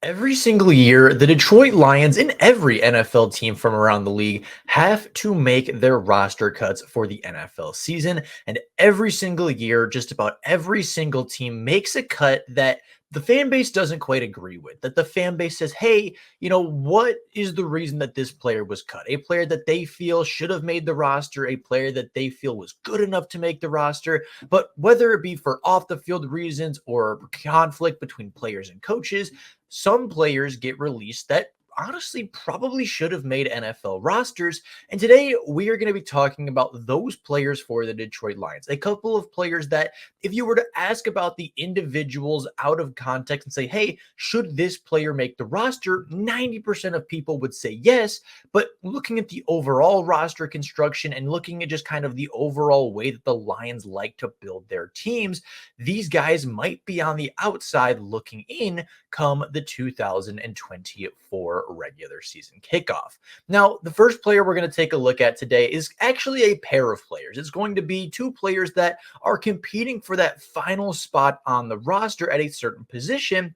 Every single year, the Detroit Lions and every NFL team from around the league have to make their roster cuts for the NFL season. And every single year, just about every single team makes a cut that the fan base doesn't quite agree with. That the fan base says, hey, what is the reason that this player was cut? A player that they feel should have made the roster, a player that they feel was good enough to make the roster. But whether it be for off the field reasons or conflict between players and coaches, some players get released that honestly probably should have made NFL rosters. And today we are going to be talking about those players for the Detroit Lions. A couple of players that, if you were to ask about the individuals out of context and say, hey, should this player make the roster? 90% of people would say yes. But looking at the overall roster construction and looking at just kind of the overall way that the Lions like to build their teams, these guys might be on the outside looking in come the 2024 regular season kickoff. Now, the first player we're going to take a look at today is actually a pair of players. It's going to be two players that are competing for that final spot on the roster at a certain position.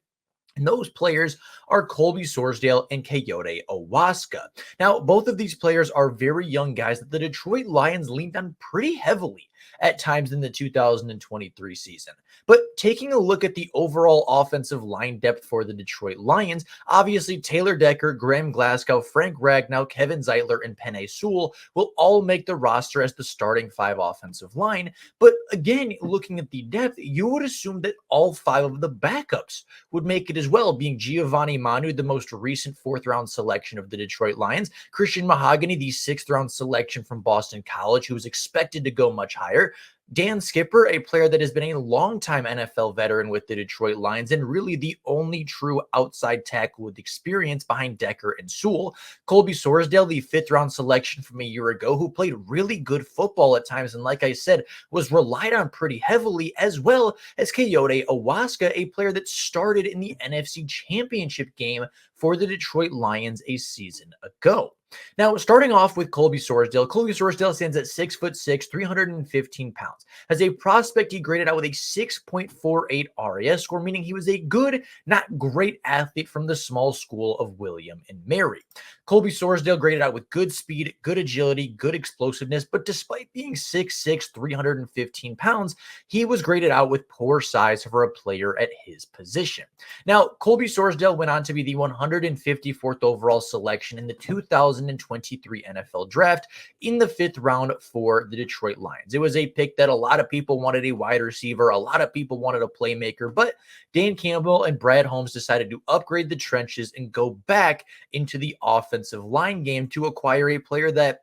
And those players are Colby Sorsdale and Coyote Owaska. Now, both of these players are very young guys that the Detroit Lions leaned on pretty heavily at times in the 2023 season. But taking a look at the overall offensive line depth for the Detroit Lions, obviously Taylor Decker, Graham Glasgow, Frank Ragnow, Kevin Zeitler, and Penei Sewell will all make the roster as the starting five offensive line. But again, looking at the depth, you would assume that all five of the backups would make it as well, being Giovanni Manu, the most recent fourth-round selection of the Detroit Lions, Christian Mahogany, the sixth-round selection from Boston College, who was expected to go much higher, Dan Skipper, a player that has been a longtime NFL veteran with the Detroit Lions and really the only true outside tackle with experience behind Decker and Sewell. Colby Sorsdale, the fifth-round selection from a year ago, who played really good football at times and, like I said, was relied on pretty heavily, as well as Coyote Owaska, a player that started in the NFC Championship game for the Detroit Lions a season ago. Now, starting off with Colby Sorsdale stands at 6'6", 315 pounds. As a prospect, he graded out with a 6.48 RAS score, meaning he was a good, not great athlete from the small school of William and Mary. Colby Sorsdale graded out with good speed, good agility, good explosiveness, but despite being 6'6", 315 pounds, he was graded out with poor size for a player at his position. Now, Colby Sorsdale went on to be the 154th overall selection in the 2023 NFL Draft in the fifth round for the Detroit Lions. It was a pick that a lot of people wanted a wide receiver, a lot of people wanted a playmaker, but Dan Campbell and Brad Holmes decided to upgrade the trenches and go back into the offensive line game to acquire a player that,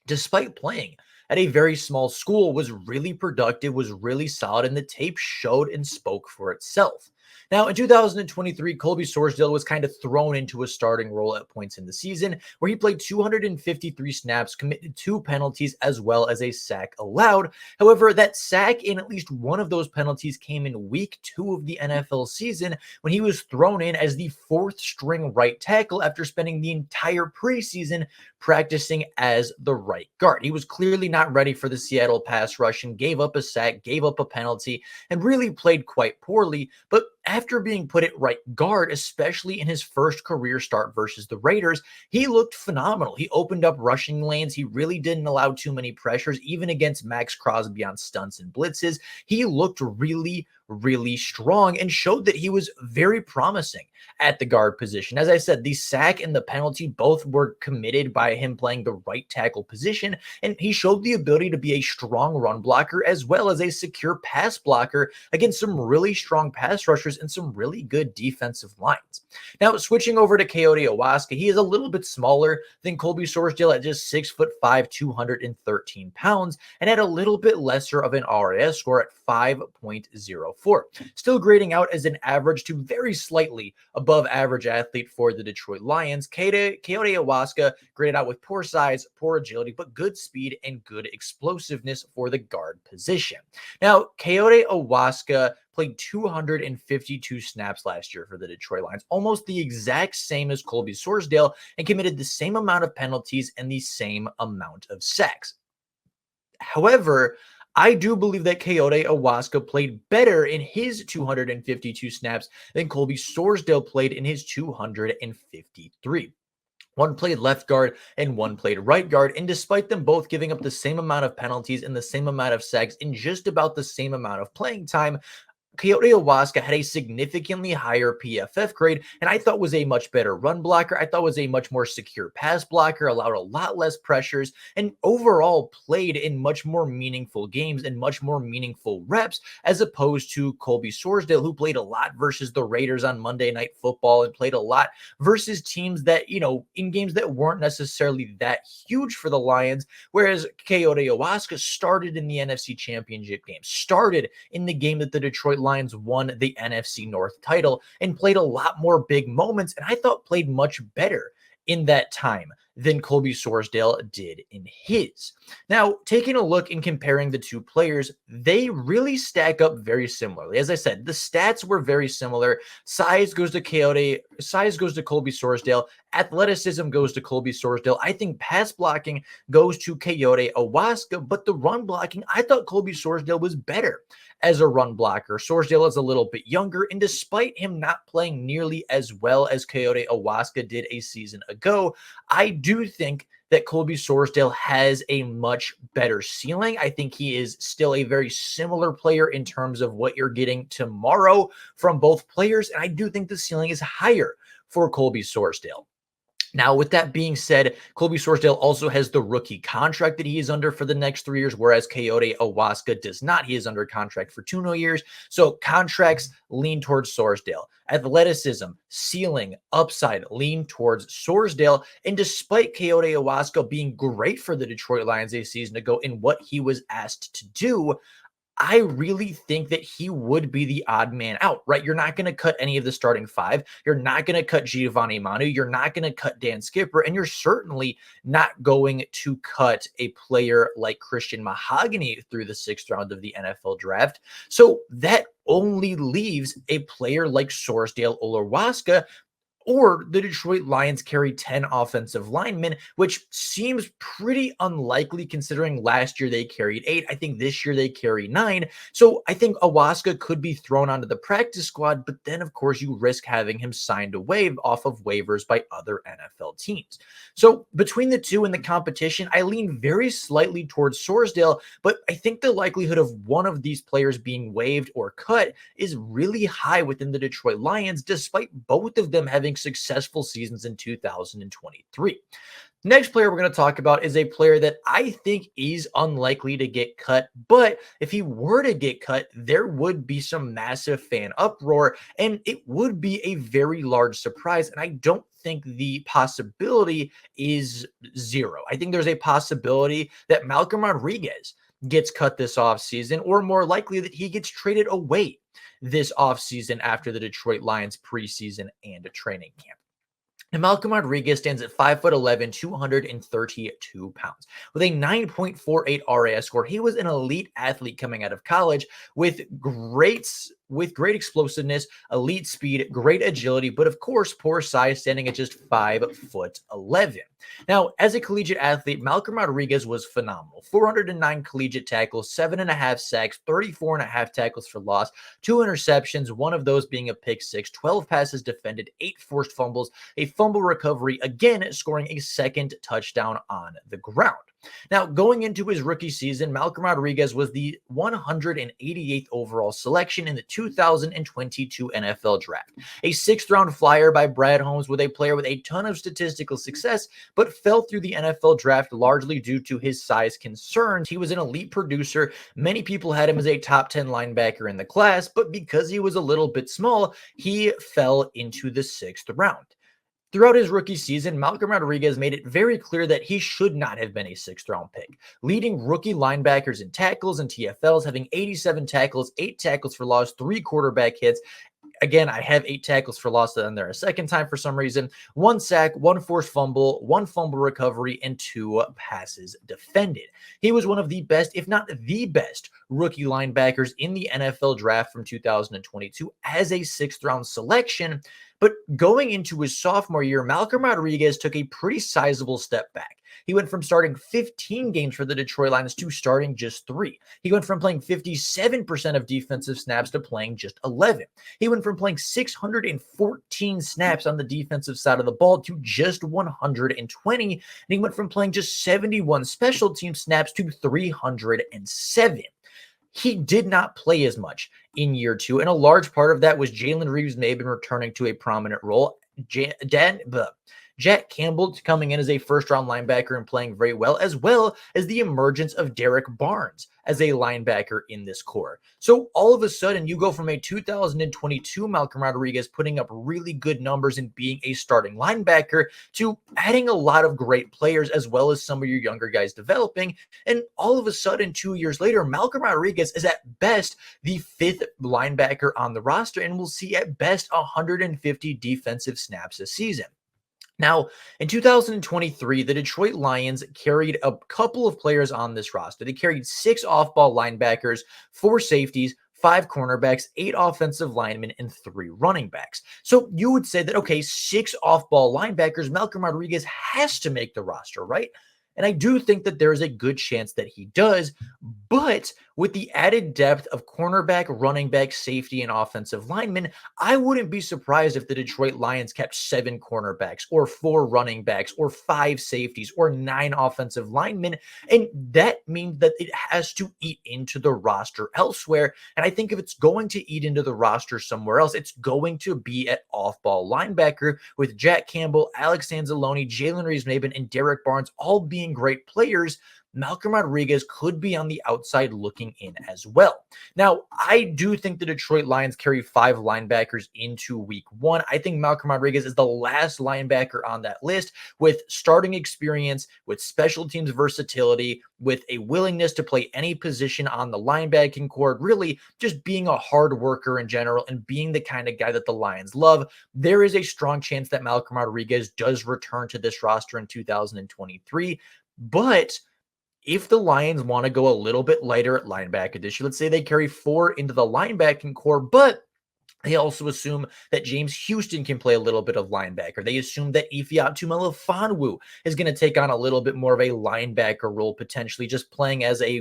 despite playing at a very small school, was really productive, was really solid, and the tape showed and spoke for itself. Now, in 2023, Colby Sorsdale was kind of thrown into a starting role at points in the season, where he played 253 snaps, committed 2 penalties, as well as a sack allowed. However, that sack in at least one of those penalties came in week 2 of the NFL season, when he was thrown in as the 4th string right tackle after spending the entire preseason practicing as the right guard. He was clearly not ready for the Seattle pass rush and gave up a sack, gave up a penalty, and really played quite poorly. But after being put at right guard, especially in his first career start versus the Raiders, he looked phenomenal. He opened up rushing lanes. He really didn't allow too many pressures, even against Max Crosby on stunts and blitzes. He looked really strong and showed that he was very promising at the guard position. As I said, the sack and the penalty both were committed by him playing the right tackle position, and he showed the ability to be a strong run blocker as well as a secure pass blocker against some really strong pass rushers and some really good defensive lines. Now, switching over to Coyote Owaska, he is a little bit smaller than Colby Sorsdale at just 6'5", 213 pounds, and had a little bit lesser of an RAS score at 5.04. Still grading out as an average to very slightly above average athlete for the Detroit Lions. Coyote Owaska graded out with poor size, poor agility, but good speed and good explosiveness for the guard position. Now, Coyote Owaska played 252 snaps last year for the Detroit Lions, almost the exact same as Colby Sorsdale, and committed the same amount of penalties and the same amount of sacks. However, I do believe that Coyote Owasco played better in his 252 snaps than Colby Sorsdale played in his 253. One played left guard and one played right guard. And despite them both giving up the same amount of penalties and the same amount of sacks in just about the same amount of playing time, Coyote Owasco had a significantly higher PFF grade, and I thought was a much better run blocker. I thought was a much more secure pass blocker, allowed a lot less pressures, and overall played in much more meaningful games and much more meaningful reps, as opposed to Colby Sorsdale, who played a lot versus the Raiders on Monday Night Football and played a lot versus teams that, in games that weren't necessarily that huge for the Lions, whereas Coyote Owasco started in the NFC Championship game, started in the game that the Detroit Lions won the NFC North title, and played a lot more big moments, and I thought played much better in that time than Colby Sorsdale did in his. Now, taking a look and comparing the two players, they really stack up very similarly. As I said, the stats were very similar. Size goes to Colby Sorsdale. Athleticism goes to Colby Sorsdale. I think pass blocking goes to Coyote Owasco, but the run blocking, I thought Colby Sorsdale was better as a run blocker. Sorsdale is a little bit younger, and despite him not playing nearly as well as Coyote Owasco did a season ago, I do think that Colby Sorsdale has a much better ceiling. I think he is still a very similar player in terms of what you're getting tomorrow from both players, and I do think the ceiling is higher for Colby Sorsdale. Now, with that being said, Colby Sorsdale also has the rookie contract that he is under for the next 3 years, whereas Coyote Owasco does not. He is under contract for 2 more years. So contracts lean towards Sorsdale. Athleticism, ceiling, upside lean towards Sorsdale. And despite Coyote Owasco being great for the Detroit Lions a season ago in what he was asked to do, I really think that he would be the odd man out, right? You're not going to cut any of the starting 5. You're not going to cut Giovanni Manu. You're not going to cut Dan Skipper. And you're certainly not going to cut a player like Christian Mahogany through the 6th round of the NFL draft. So that only leaves a player like Sorsdale Olowaska, or the Detroit Lions carry 10 offensive linemen, which seems pretty unlikely considering last year they carried 8. I think this year they carry 9. So I think Owasco could be thrown onto the practice squad, but then, of course, you risk having him signed away off of waivers by other NFL teams. So between the two in the competition, I lean very slightly towards Sorsdale, but I think the likelihood of one of these players being waived or cut is really high within the Detroit Lions, despite both of them having successful seasons in 2023. Next player we're going to talk about is a player that I think is unlikely to get cut, but if he were to get cut, there would be some massive fan uproar, and it would be a very large surprise, and I don't think the possibility is zero. I think there's a possibility that Malcolm Rodriguez gets cut this offseason, or more likely that he gets traded away this offseason after the Detroit Lions preseason and a training camp. And Malcolm Rodriguez stands at 5'11", 232 pounds with a 9.48 RAS score. He was an elite athlete coming out of college with great explosiveness, elite speed, great agility, but of course, poor size, standing at just 5'11". Now, as a collegiate athlete, Malcolm Rodriguez was phenomenal. 409 collegiate tackles, 7.5 sacks, 34.5 tackles for loss, 2 interceptions, one of those being a pick 6, 12 passes defended, 8 forced fumbles, a fumble recovery, again scoring a second touchdown on the ground. Now, going into his rookie season, Malcolm Rodriguez was the 188th overall selection in the 2022 NFL Draft. A 6th round flyer by Brad Holmes, with a player with a ton of statistical success, but fell through the NFL Draft largely due to his size concerns. He was an elite producer. Many people had him as a top 10 linebacker in the class, but because he was a little bit small, he fell into the 6th round. Throughout his rookie season, Malcolm Rodriguez made it very clear that he should not have been a 6th round pick, leading rookie linebackers in tackles and TFLs, having 87 tackles, 8 tackles for loss, 3 quarterback hits. Again, I have 8 tackles for loss on there a second time for some reason, 1 sack, 1 forced fumble, 1 fumble recovery, and 2 passes defended. He was one of the best, if not the best, rookie linebackers in the NFL Draft from 2022 as a 6th round selection. But going into his sophomore year, Malcolm Rodriguez took a pretty sizable step back. He went from starting 15 games for the Detroit Lions to starting just 3. He went from playing 57% of defensive snaps to playing just 11. He went from playing 614 snaps on the defensive side of the ball to just 120. And he went from playing just 71 special team snaps to 307. He did not play as much in year 2, and a large part of that was Jalen Reeves-Maybin returning to a prominent role. Jack Campbell coming in as a first-round linebacker and playing very well as the emergence of Derek Barnes as a linebacker in this core. So all of a sudden, you go from a 2022 Malcolm Rodriguez putting up really good numbers and being a starting linebacker to adding a lot of great players as well as some of your younger guys developing. And all of a sudden, 2 years later, Malcolm Rodriguez is at best the 5th linebacker on the roster and will see at best 150 defensive snaps a season. Now, in 2023, the Detroit Lions carried a couple of players on this roster. They carried 6 off-ball linebackers, 4 safeties, 5 cornerbacks, 8 offensive linemen, and 3 running backs. So you would say that, okay, 6 off-ball linebackers, Malcolm Rodriguez has to make the roster, right? And I do think that there is a good chance that he does, but with the added depth of cornerback, running back, safety, and offensive linemen, I wouldn't be surprised if the Detroit Lions kept 7 cornerbacks or 4 running backs or 5 safeties or 9 offensive linemen. And that means that it has to eat into the roster elsewhere. And I think if it's going to eat into the roster somewhere else, it's going to be at off-ball linebacker with Jack Campbell, Alex Anzalone, Jalen Reeves-Maybin, and Derek Barnes all being great players. Malcolm Rodriguez could be on the outside looking in as well. Now, I do think the Detroit Lions carry 5 linebackers into week 1. I think Malcolm Rodriguez is the last linebacker on that list with starting experience, with special teams versatility, with a willingness to play any position on the linebacking core, really just being a hard worker in general and being the kind of guy that the Lions love. There is a strong chance that Malcolm Rodriguez does return to this roster in 2023, but if the Lions want to go a little bit lighter at linebacker this year, let's say they carry 4 into the linebacking core, but they also assume that James Houston can play a little bit of linebacker. They assume that Ifeatu Melifonwu is going to take on a little bit more of a linebacker role, potentially just playing as a,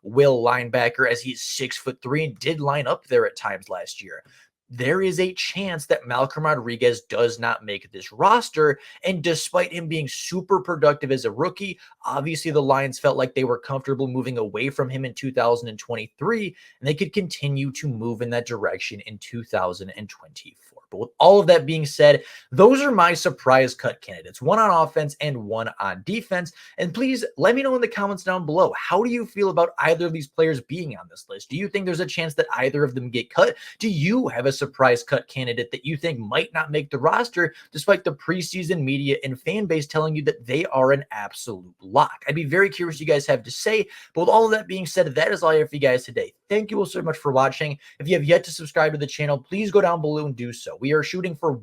will linebacker as he's 6'3" and did line up there at times last year. There is a chance that Malcolm Rodriguez does not make this roster. And despite him being super productive as a rookie, obviously the Lions felt like they were comfortable moving away from him in 2023, and they could continue to move in that direction in 2024. But with all of that being said, those are my surprise cut candidates, 1 on offense and 1 on defense. And please let me know in the comments down below, how do you feel about either of these players being on this list? Do you think there's a chance that either of them get cut? Do you have a surprise cut candidate that you think might not make the roster despite the preseason media and fan base telling you that they are an absolute lock? I'd be very curious what you guys have to say. But with all of that being said, that is all I have for you guys today. Thank you all so much for watching. If you have yet to subscribe to the channel, please go down below and do so. We are shooting for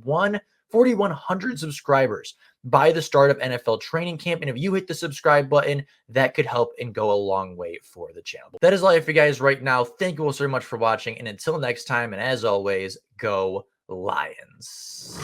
4,100 subscribers by the start of NFL training camp. And if you hit the subscribe button, that could help and go a long way for the channel. But that is all I have for you guys right now. Thank you all so much for watching. And until next time, and as always, go Lions.